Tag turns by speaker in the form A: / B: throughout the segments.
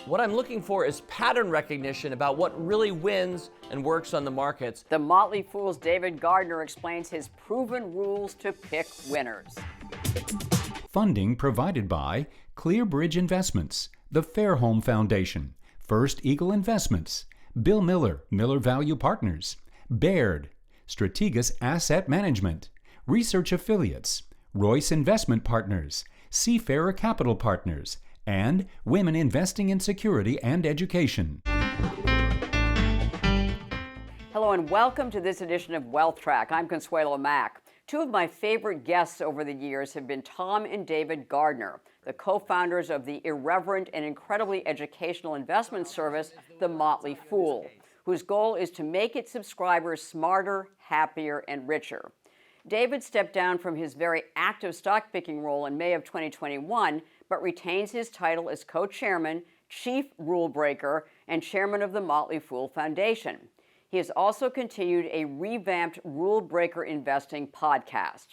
A: What I'm looking for is pattern recognition about what really wins and works on the markets.
B: The Motley Fool's David Gardner explains his proven rules to pick winners.
C: Funding provided by ClearBridge Investments, the Fairholme Foundation, First Eagle Investments, Bill Miller, Miller Value Partners, Baird, Strategas Asset Management, Research Affiliates, Royce Investment Partners, Seafarer Capital Partners, and Women Investing in Security and Education.
B: Hello and welcome to this edition of WealthTrack. I'm Consuelo Mack. Two of my favorite guests over the years have been Tom and David Gardner, the co-founders of the irreverent and incredibly educational investment service, the Motley Fool, whose goal is to make its subscribers smarter, happier, and richer. David stepped down from his very active stock picking role in May of 2021, but retains his title as co-chairman, chief rule breaker, and chairman of the Motley Fool Foundation. He has also continued a revamped rule breaker investing podcast.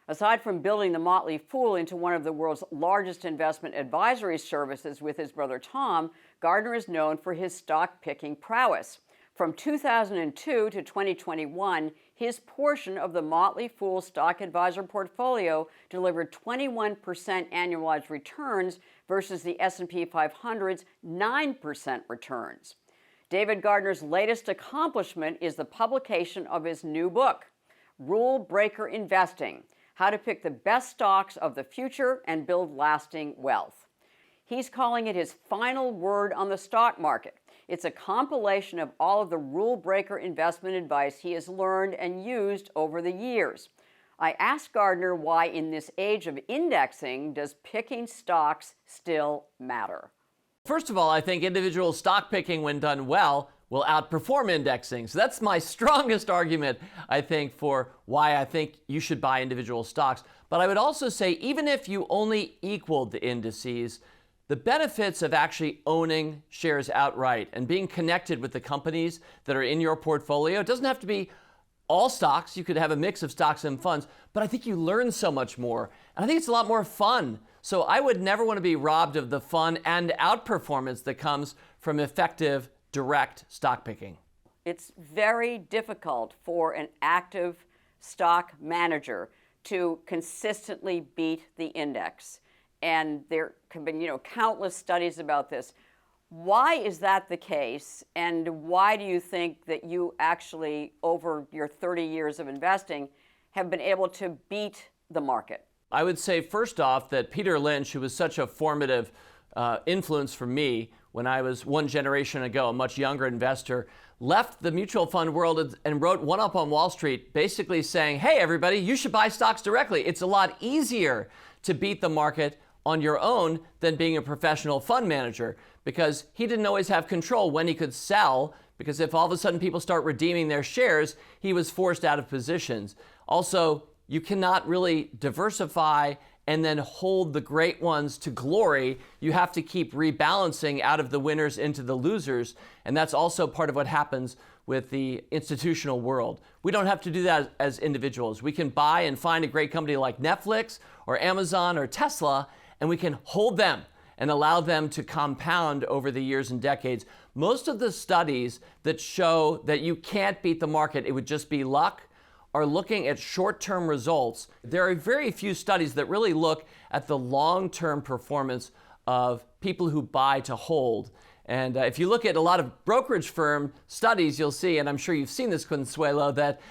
B: Aside from building the Motley Fool into one of the world's largest investment advisory services with his brother Tom, Gardner is known for his stock picking prowess. From 2002 to 2021, his portion of the Motley Fool stock advisor portfolio delivered 21% annualized returns versus the S&P 500's 9% returns. David Gardner's latest accomplishment is the publication of his new book, Rule Breaker Investing: How to Pick the Best Stocks of the Future and Build Lasting Wealth. He's calling it his final word on the stock market. It's a compilation of all of the rule breaker investment advice he has learned and used over the years. I asked Gardner why in this age of indexing does picking stocks still matter?
A: First of all, I think individual stock picking, when done well, will outperform indexing. So that's my strongest argument, I think, for why I think you should buy individual stocks. But I would also say, even if you only equaled the indices, the benefits of actually owning shares outright and being connected with the companies that are in your portfolio, it doesn't have to be all stocks. You could have a mix of stocks and funds, but I think you learn so much more. And I think it's a lot more fun. So I would never want to be robbed of the fun and outperformance that comes from effective, direct stock picking.
B: It's very difficult for an active stock manager to consistently beat the index. And there have been, countless studies about this. Why is that the case? And why do you think that you actually, over your 30 years of investing, have been able to beat the market?
A: I would say, first off, that Peter Lynch, who was such a formative influence for me when I was one generation ago, a much younger investor, left the mutual fund world and wrote One Up on Wall Street, basically saying, hey, everybody, you should buy stocks directly. It's a lot easier to beat the market on your own than being a professional fund manager, because he didn't always have control when he could sell, because if all of a sudden people start redeeming their shares, he was forced out of positions. Also, you cannot really diversify and then hold the great ones to glory. You have to keep rebalancing out of the winners into the losers, and that's also part of what happens with the institutional world. We don't have to do that as individuals. We can buy and find a great company like Netflix or Amazon or Tesla, and we can hold them and allow them to compound over the years and decades. Most of the studies that show that you can't beat the market, it would just be luck, are looking at short-term results. There are very few studies that really look at the long-term performance of people who buy to hold. And if you look at a lot of brokerage firm studies, you'll see, and I'm sure you've seen this, Consuelo, that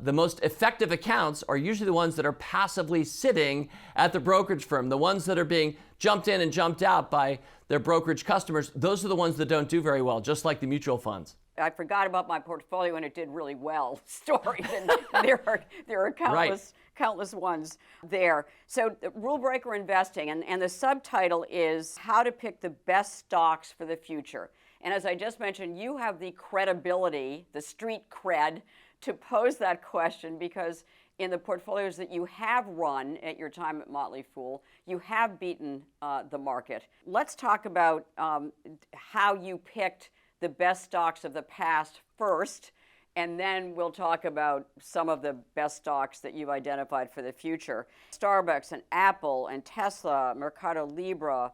A: the most effective accounts are usually the ones that are passively sitting at the brokerage firm. The ones that are being jumped in and jumped out by their brokerage customers, those are the ones that don't do very well, just like the mutual funds.
B: I forgot about my portfolio and it did really well stories, and there are countless ones there. So rule breaker investing, and the subtitle is How to Pick the Best Stocks for the Future. And as I just mentioned, you have the credibility, the street cred, to pose that question, because in the portfolios that you have run at your time at Motley Fool, you have beaten the market. Let's talk about how you picked the best stocks of the past first, and then we'll talk about some of the best stocks that you've identified for the future. Starbucks and Apple and Tesla, Mercado Libre,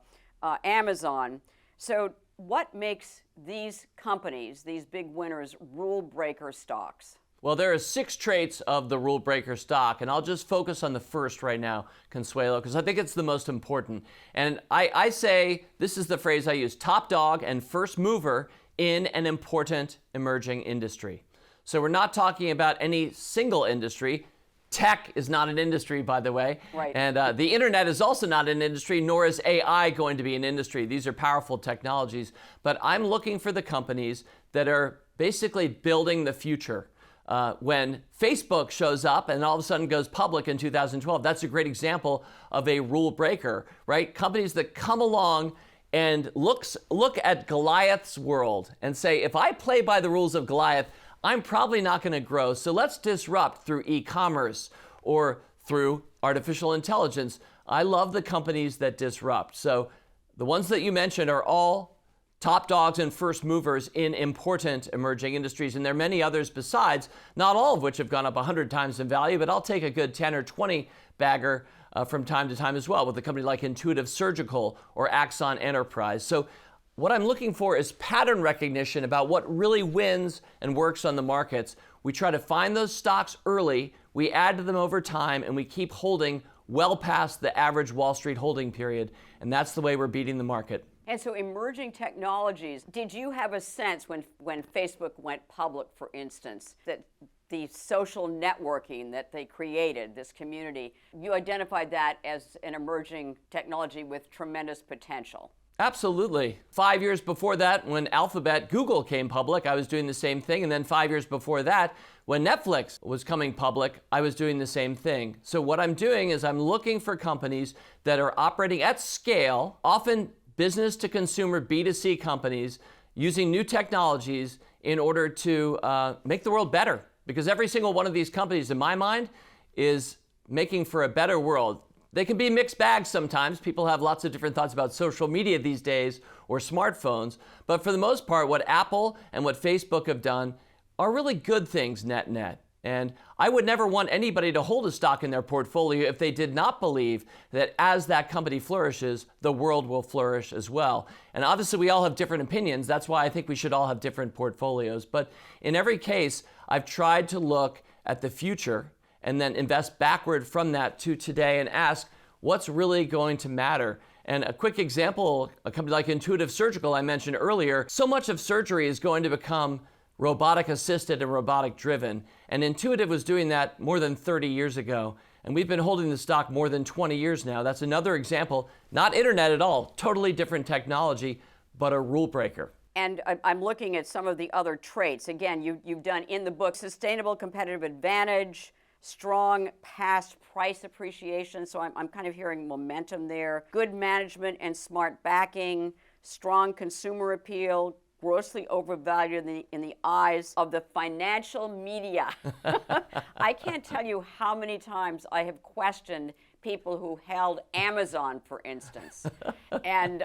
B: Amazon. So what makes these companies, these big winners, rule breaker stocks?
A: Well, there are 6 traits of the rule breaker stock, and I'll just focus on the first right now, Consuelo, because I think it's the most important. And I say, this is the phrase I use, top dog and first mover in an important emerging industry. So we're not talking about any single industry. Tech is not an industry, by the way.
B: Right.
A: And the internet is also not an industry, nor is AI going to be an industry. These are powerful technologies. But I'm looking for the companies that are basically building the future. When Facebook shows up and all of a sudden goes public in 2012, that's a great example of a rule breaker, right? Companies that come along and look at Goliath's world and say, if I play by the rules of Goliath, I'm probably not going to grow. So let's disrupt through e-commerce or through artificial intelligence. I love the companies that disrupt. So the ones that you mentioned are all top dogs and first movers in important emerging industries. And there are many others besides, not all of which have gone up 100 times in value, but I'll take a good 10 or 20 bagger from time to time as well with a company like Intuitive Surgical or Axon Enterprise. So what I'm looking for is pattern recognition about what really wins and works on the markets. We try to find those stocks early, we add to them over time, and we keep holding well past the average Wall Street holding period. And that's the way we're beating the market.
B: And so emerging technologies, did you have a sense when Facebook went public, for instance, that the social networking that they created, this community, you identified that as an emerging technology with tremendous potential?
A: Absolutely. 5 years before that, when Alphabet, Google came public, I was doing the same thing. And then 5 years before that, when Netflix was coming public, I was doing the same thing. So what I'm doing is I'm looking for companies that are operating at scale, often business to consumer B2C companies, using new technologies in order to make the world better. Because every single one of these companies, in my mind, is making for a better world. They can be mixed bags sometimes. People have lots of different thoughts about social media these days or smartphones. But for the most part, what Apple and what Facebook have done are really good things net. And I would never want anybody to hold a stock in their portfolio if they did not believe that as that company flourishes, the world will flourish as well. And obviously, we all have different opinions. That's why I think we should all have different portfolios. But in every case, I've tried to look at the future and then invest backward from that to today and ask, what's really going to matter? And a quick example, a company like Intuitive Surgical I mentioned earlier, so much of surgery is going to become robotic assisted and robotic driven. And Intuitive was doing that more than 30 years ago. And we've been holding the stock more than 20 years now. That's another example, not internet at all, totally different technology, but a rule breaker.
B: And I'm looking at some of the other traits. Again, you've done in the book, sustainable competitive advantage, strong past price appreciation. So I'm kind of hearing momentum there. Good management and smart backing, strong consumer appeal, grossly overvalued in the eyes of the financial media. I can't tell you how many times I have questioned people who held Amazon, for instance. And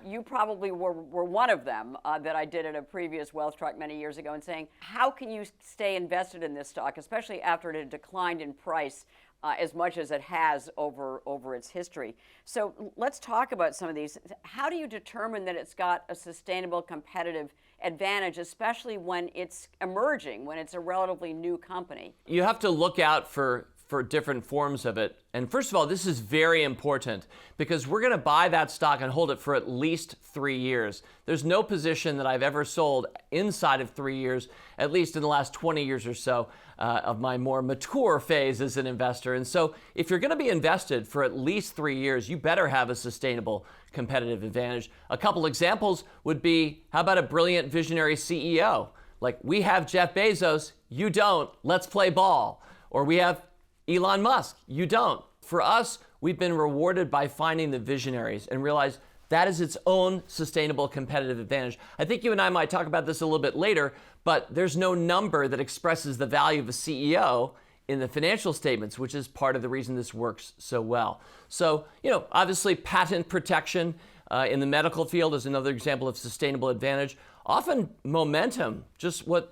B: you probably were one of them that I did at a previous Wealth Track many years ago, and saying, how can you stay invested in this stock, especially after it had declined in price as much as it has over its history? So let's talk about some of these. How do you determine that it's got a sustainable competitive advantage, especially when it's emerging, when it's a relatively new company?
A: You have to look out for different forms of it. And first of all, this is very important because we're going to buy that stock and hold it for at least 3 years. There's no position that I've ever sold inside of 3 years, at least in the last 20 years or so of my more mature phase as an investor. And so if you're going to be invested for at least 3 years, you better have a sustainable competitive advantage. A couple examples would be, how about a brilliant visionary CEO? Like, we have Jeff Bezos, you don't, let's play ball. Or we have Elon Musk, you don't. For us, we've been rewarded by finding the visionaries and realize that is its own sustainable competitive advantage. I think you and I might talk about this a little bit later, but there's no number that expresses the value of a CEO in the financial statements, which is part of the reason this works so well. So, obviously patent protection in the medical field is another example of sustainable advantage. Often momentum, just what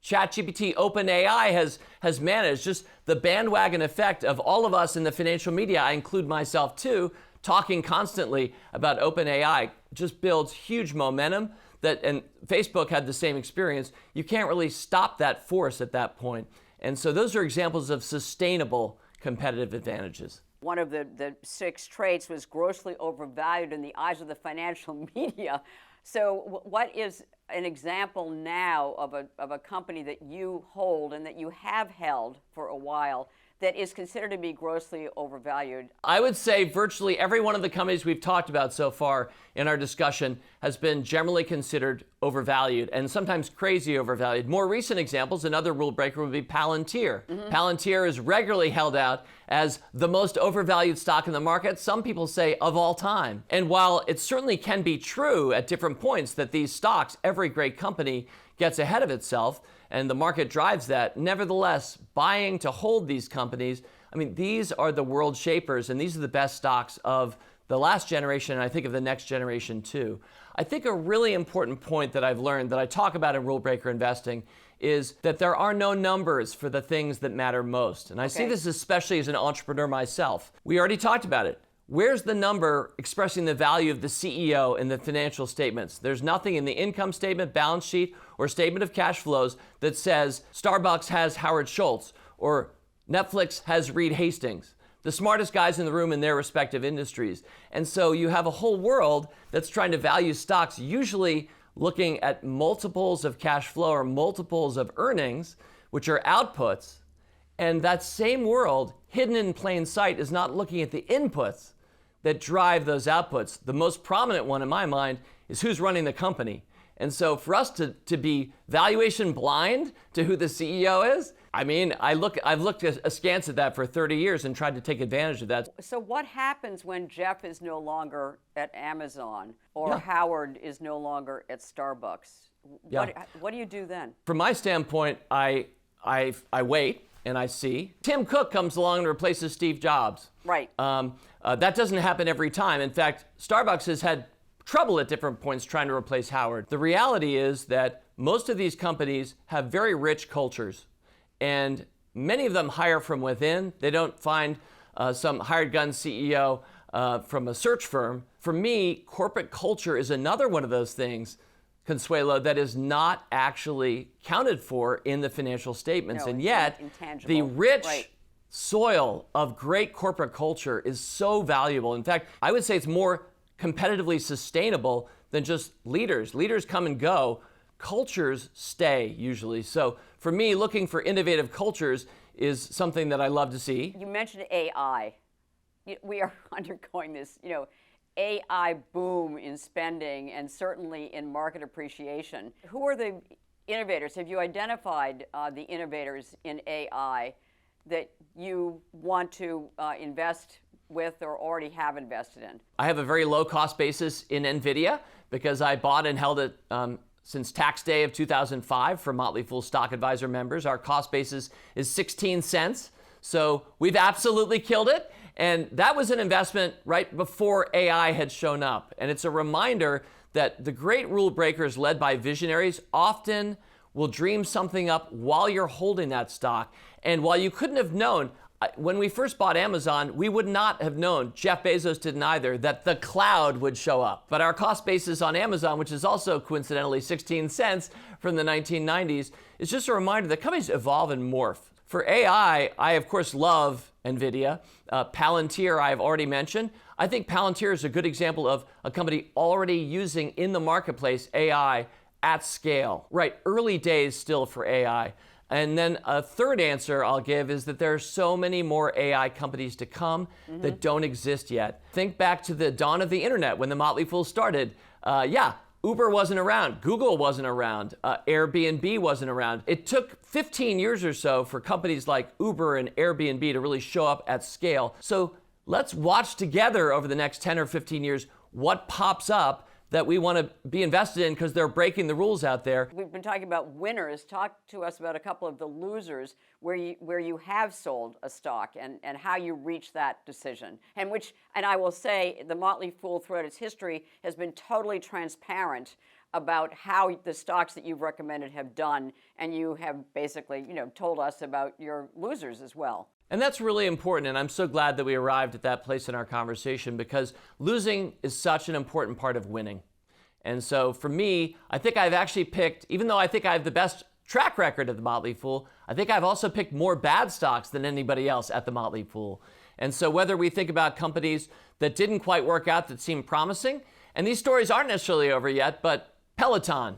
A: ChatGPT, OpenAI has managed, just the bandwagon effect of all of us in the financial media, I include myself too, talking constantly about OpenAI, just builds huge momentum and Facebook had the same experience. You can't really stop that force at that point. And so those are examples of sustainable competitive advantages.
B: One of the 6 traits was grossly overvalued in the eyes of the financial media. So what is an example now of a company that you hold and that you have held for a while that is considered to be grossly overvalued?
A: I would say virtually every one of the companies we've talked about so far in our discussion has been generally considered overvalued and sometimes crazy overvalued. More recent examples, another rule breaker would be Palantir. Palantir is regularly held out as the most overvalued stock in the market, some people say of all time. And while it certainly can be true at different points that these stocks, every great company gets ahead of itself, and the market drives that. Nevertheless, buying to hold these companies, I mean, these are the world shapers, and these are the best stocks of the last generation, and I think of the next generation too. I think a really important point that I've learned that I talk about in rule breaker investing is that there are no numbers for the things that matter most. And I see this especially as an entrepreneur myself. We already talked about it. Where's the number expressing the value of the CEO in the financial statements? There's nothing in the income statement, balance sheet, or statement of cash flows that says Starbucks has Howard Schultz or Netflix has Reed Hastings, the smartest guys in the room in their respective industries. And so you have a whole world that's trying to value stocks, usually looking at multiples of cash flow or multiples of earnings, which are outputs. And that same world, hidden in plain sight, is not looking at the inputs that drive those outputs. The most prominent one in my mind is who's running the company. And so for us to be valuation blind to who the CEO is, I mean, I've looked askance at that for 30 years and tried to take advantage of that.
B: So what happens when Jeff is no longer at Amazon or Howard is no longer at Starbucks? What do you do then?
A: From my standpoint, I wait and I see. Tim Cook comes along and replaces Steve Jobs.
B: Right.
A: That doesn't happen every time. In fact, Starbucks has had trouble at different points trying to replace Howard. The reality is that most of these companies have very rich cultures, and many of them hire from within. They don't find some hired gun CEO from a search firm. For me, corporate culture is another one of those things, Consuelo, that is not actually counted for in the financial statements.
B: No,
A: and yet,
B: intangible.
A: the rich soil of great corporate culture is so valuable. In fact, I would say it's more competitively sustainable than just leaders. Leaders come and go. Cultures stay usually. So for me, looking for innovative cultures is something that I love to see.
B: You mentioned AI. We are undergoing this, AI boom in spending and certainly in market appreciation. Who are the innovators? Have you identified the innovators in AI that you want to invest with or already have invested in?
A: I have a very low cost basis in NVIDIA because I bought and held it since tax day of 2005 for Motley Fool Stock Advisor members. Our cost basis is 16 cents. So we've absolutely killed it. And that was an investment right before AI had shown up. And it's a reminder that the great rule breakers led by visionaries often will dream something up while you're holding that stock. And while you couldn't have known, when we first bought Amazon, we would not have known, Jeff Bezos didn't either, that the cloud would show up. But our cost basis on Amazon, which is also coincidentally 16 cents from the 1990s, is just a reminder that companies evolve and morph. For AI, I of course love NVIDIA. Palantir, I've already mentioned. I think Palantir is a good example of a company already using in the marketplace AI at scale. Right, early days still for AI. And then a third answer I'll give is that there are so many more AI companies to come that don't exist yet. Think back to the dawn of the internet when the Motley Fool started. Uber wasn't around, Google wasn't around, Airbnb wasn't around. It took 15 years or so for companies like Uber and Airbnb to really show up at scale. So let's watch together over the next 10 or 15 years what pops up that we want to be invested in because they're breaking the rules out there.
B: We've been talking about winners. Talk to us about a couple of the losers where you have sold a stock and how you reached that decision. And I will say the Motley Fool throughout its history has been totally transparent about how the stocks that you've recommended have done, and you have basically, told us about your losers as well.
A: And that's really important, and I'm so glad that we arrived at that place in our conversation, because losing is such an important part of winning. And so for me, I think I've actually picked, even though I think I have the best track record at the Motley Fool, I think I've also picked more bad stocks than anybody else at the Motley Fool. And so whether we think about companies that didn't quite work out that seem promising, and these stories aren't necessarily over yet, but Peloton,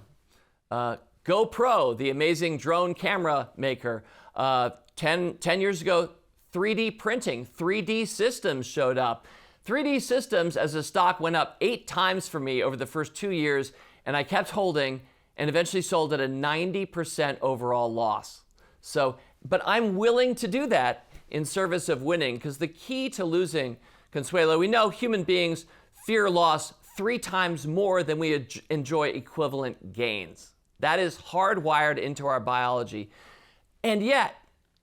A: GoPro, the amazing drone camera maker, 10 years ago, 3D printing, 3D Systems showed up. 3D Systems as a stock went up 8 times for me over the first 2 years, and I kept holding and eventually sold at a 90% overall loss. So, but I'm willing to do that in service of winning, because the key to losing, Consuelo, we know human beings fear loss 3 times more than we enjoy equivalent gains. That is hardwired into our biology. And yet,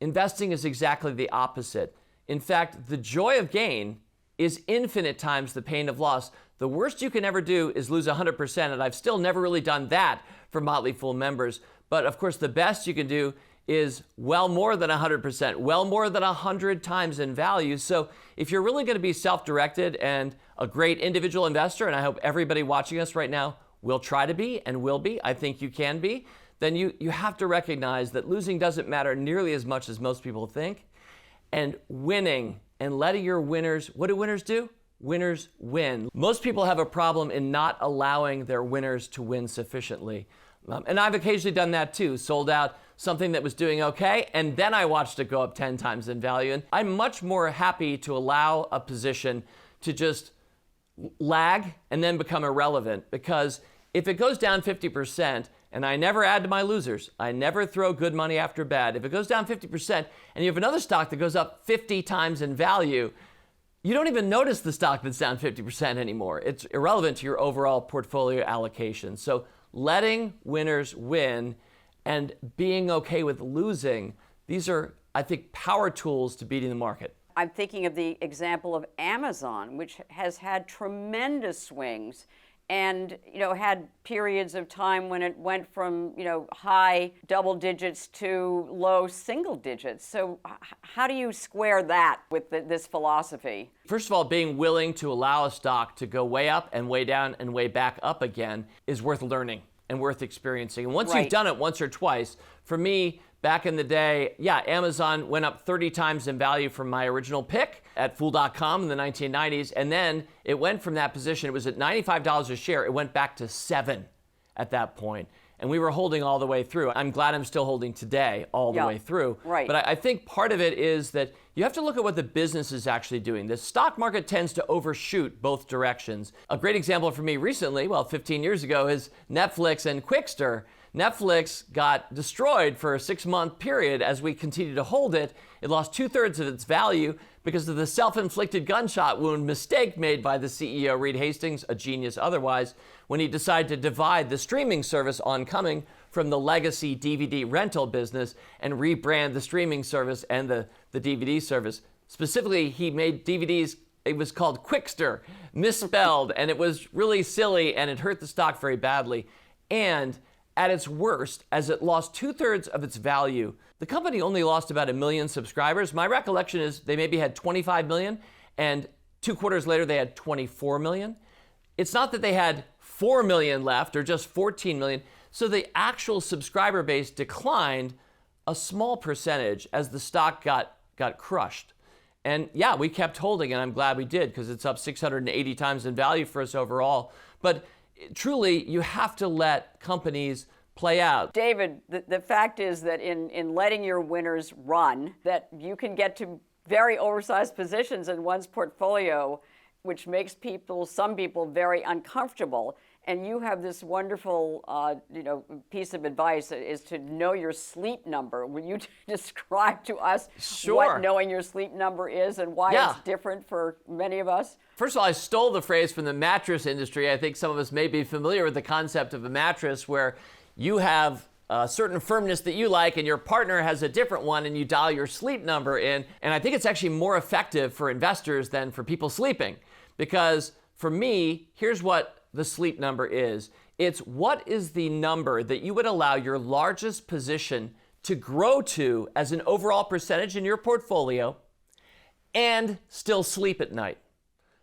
A: investing is exactly the opposite. In fact, the joy of gain is infinite times the pain of loss. The worst you can ever do is lose 100%, and I've still never really done that for Motley Fool members. But of course, the best you can do is well more than 100%, well more than 100 times in value. So if you're really going to be self-directed and a great individual investor, and I hope everybody watching us right now will try to be and will be, I think you can be, then you have to recognize that losing doesn't matter nearly as much as most people think. And winning and letting your winners, what do winners do? Winners win. Most people have a problem in not allowing their winners to win sufficiently. And I've occasionally done that too, sold out something that was doing okay, and then I watched it go up 10 times in value. And I'm much more happy to allow a position to just lag and then become irrelevant, because if it goes down 50%, and I never add to my losers, I never throw good money after bad. If it goes down 50% and you have another stock that goes up 50 times in value, you don't even notice the stock that's down 50% anymore. It's irrelevant to your overall portfolio allocation. So letting winners win and being okay with losing, these are, I think, power tools to beating the market.
B: I'm thinking of the example of Amazon, which has had tremendous swings and, had periods of time when it went from, high double digits to low single digits. So how do you square that with this philosophy?
A: First of all, being willing to allow a stock to go way up and way down and way back up again is worth learning and worth experiencing. And once you've done it once or twice, for me, back in the day, Amazon went up 30 times in value from my original pick at Fool.com in the 1990s. And then it went from that position, it was at $95 a share. It went back to $7 at that point. And we were holding all the way through. I'm glad I'm still holding today all the way through.
B: Right.
A: But I think part of it is that you have to look at what the business is actually doing. The stock market tends to overshoot both directions. A great example for me recently, 15 years ago, is Netflix and Quickster. Netflix got destroyed for a 6-month period as we continued to hold it. It lost 2/3 of its value because of the self-inflicted gunshot wound mistake made by the CEO, Reed Hastings, a genius otherwise, when he decided to divide the streaming service Oncoming from the legacy DVD rental business and rebrand the streaming service and the DVD service. Specifically, he made DVDs, it was called Quickster, misspelled, and it was really silly, and it hurt the stock very badly. And at its worst, as it lost 2/3 of its value, the company only lost about 1 million subscribers. My recollection is they maybe had 25 million, and 2 quarters later they had 24 million. It's not that they had 4 million left or just 14 million. So the actual subscriber base declined a small percentage as the stock got crushed. And we kept holding, and I'm glad we did, because it's up 680 times in value for us overall. But truly, you have to let companies play out.
B: David, the fact is that in letting your winners run, that you can get to very oversized positions in one's portfolio, which makes some people very uncomfortable. And you have this wonderful, piece of advice is to know your sleep number. Will you describe to us what knowing your sleep number is and why it's different for many of us?
A: First of all, I stole the phrase from the mattress industry. I think some of us may be familiar with the concept of a mattress where you have a certain firmness that you like and your partner has a different one, and you dial your sleep number in. And I think it's actually more effective for investors than for people sleeping. Because for me, here's what the sleep number is. It's what is the number that you would allow your largest position to grow to as an overall percentage in your portfolio and still sleep at night.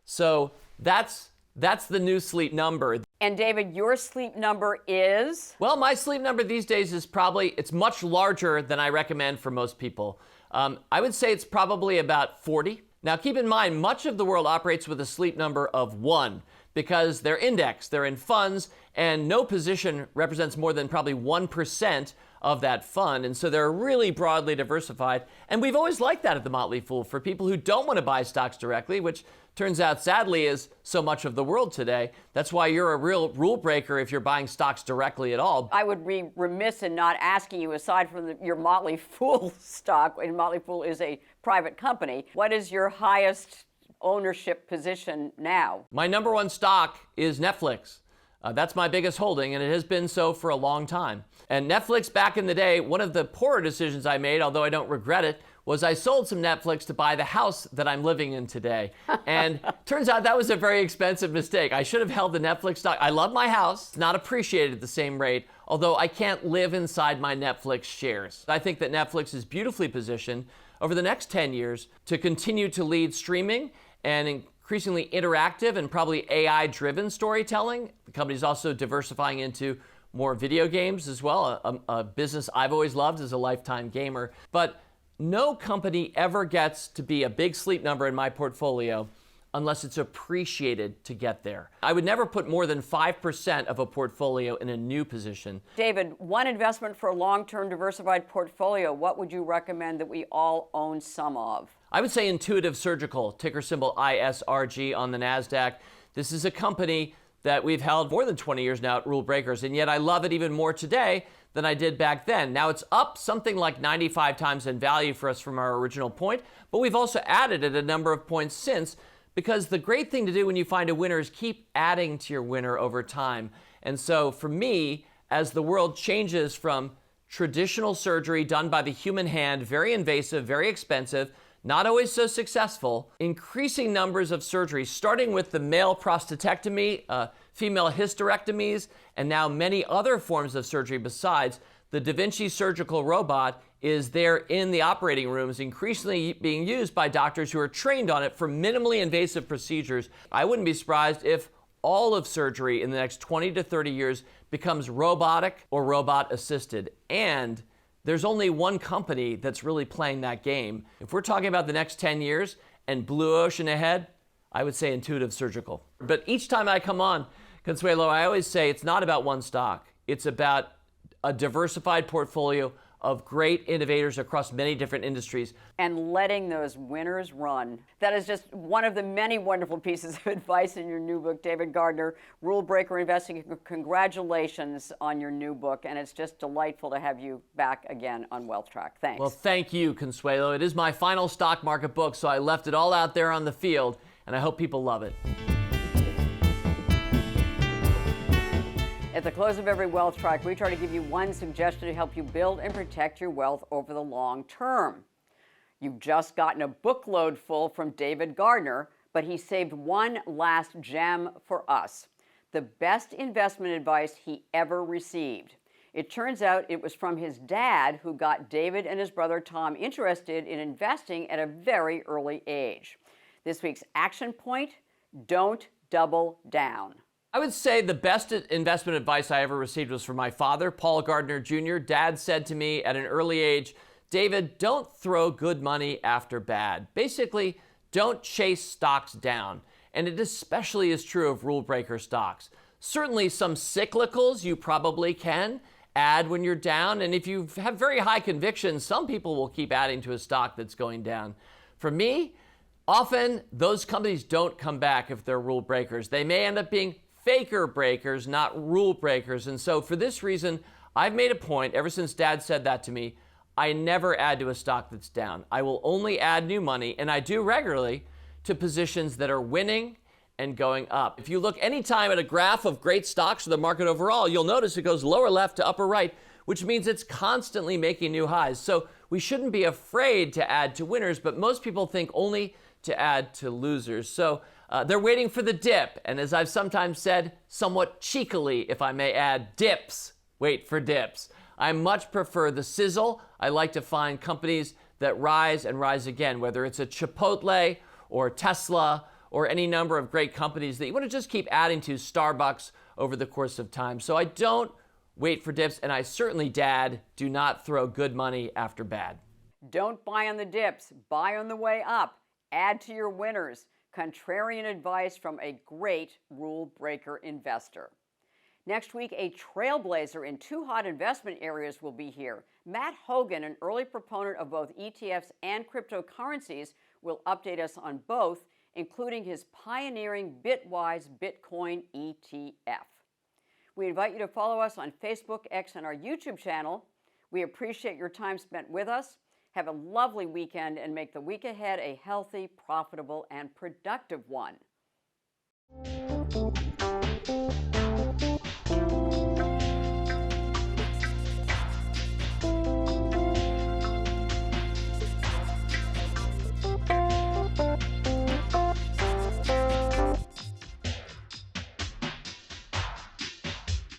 A: So that's the new sleep number.
B: And David, your sleep number is?
A: Well, my sleep number these days is it's much larger than I recommend for most people. I would say it's probably about 40. Now, keep in mind, much of the world operates with a sleep number of 1 because they're indexed, they're in funds, and no position represents more than probably 1% of that fund. And so they're really broadly diversified. And we've always liked that at the Motley Fool for people who don't want to buy stocks directly, which turns out, sadly, is so much of the world today. That's why you're a real rule breaker if you're buying stocks directly at all.
B: I would be remiss in not asking you, aside from your Motley Fool stock, and Motley Fool is a private company, what is your highest ownership position now?
A: My number one stock is Netflix. That's my biggest holding, and it has been so for a long time. And Netflix, back in the day, one of the poorer decisions I made, although I don't regret it, was I sold some Netflix to buy the house that I'm living in today. And turns out that was a very expensive mistake. I should have held the Netflix stock. I love my house, it's not appreciated at the same rate, although I can't live inside my Netflix shares. I think that Netflix is beautifully positioned over the next 10 years to continue to lead streaming and increasingly interactive and probably AI-driven storytelling. The company's also diversifying into more video games as well, a business I've always loved as a lifetime gamer. But no company ever gets to be a big sleep number in my portfolio unless it's appreciated to get there. I would never put more than 5% of a portfolio in a new position.
B: David, one investment for a long-term diversified portfolio, what would you recommend that we all own some of?
A: I would say Intuitive Surgical, ticker symbol ISRG on the NASDAQ. This is a company that we've held more than 20 years now at Rule Breakers, and yet I love it even more today than I did back then. Now it's up something like 95 times in value for us from our original point, but we've also added it a number of points since, because the great thing to do when you find a winner is keep adding to your winner over time. And so for me, as the world changes from traditional surgery done by the human hand, very invasive, very expensive, not always so successful, increasing numbers of surgeries, starting with the male prostatectomy, female hysterectomies, and now many other forms of surgery besides. The Da Vinci surgical robot is there in the operating rooms, increasingly being used by doctors who are trained on it for minimally invasive procedures. I wouldn't be surprised if all of surgery in the next 20 to 30 years becomes robotic or robot assisted. And there's only one company that's really playing that game. If we're talking about the next 10 years and blue ocean ahead, I would say Intuitive Surgical. But each time I come on, Consuelo, I always say it's not about one stock. It's about a diversified portfolio of great innovators across many different industries.
B: And letting those winners run. That is just one of the many wonderful pieces of advice in your new book, David Gardner, Rule Breaker Investing. Congratulations on your new book, and it's just delightful to have you back again on WealthTrack. Thanks.
A: Well, thank you, Consuelo. It is my final stock market book, so I left it all out there on the field, and I hope people love it.
B: At the close of every Wealth Track, we try to give you one suggestion to help you build and protect your wealth over the long term. You've just gotten a bookload full from David Gardner, but he saved one last gem for us, the best investment advice he ever received. It turns out it was from his dad, who got David and his brother Tom interested in investing at a very early age. This week's action point: don't double down.
A: I would say the best investment advice I ever received was from my father, Paul Gardner Jr. Dad said to me at an early age, David, don't throw good money after bad. Basically, don't chase stocks down. And it especially is true of rule breaker stocks. Certainly some cyclicals you probably can add when you're down. And if you have very high conviction, some people will keep adding to a stock that's going down. For me, often those companies don't come back if they're rule breakers. They may end up being faker breakers, not rule breakers. And so for this reason, I've made a point, ever since Dad said that to me, I never add to a stock that's down. I will only add new money, and I do regularly, to positions that are winning and going up. If you look anytime at a graph of great stocks or the market overall, you'll notice it goes lower left to upper right, which means it's constantly making new highs. So we shouldn't be afraid to add to winners, but most people think only to add to losers. So they're waiting for the dip, and as I've sometimes said, somewhat cheekily, if I may add, dips wait for dips. I much prefer the sizzle. I like to find companies that rise and rise again, whether it's a Chipotle or Tesla or any number of great companies that you want to just keep adding to, Starbucks, over the course of time. So I don't wait for dips, and I certainly, Dad, do not throw good money after bad.
B: Don't buy on the dips, buy on the way up. Add to your winners. Contrarian advice from a great rule breaker investor. Next week, a trailblazer in two hot investment areas will be here. Matt Hogan, an early proponent of both ETFs and cryptocurrencies, will update us on both, including his pioneering Bitwise Bitcoin ETF. We invite you to follow us on Facebook, X, and our YouTube channel. We appreciate your time spent with us. Have a lovely weekend and make the week ahead a healthy, profitable, and productive one.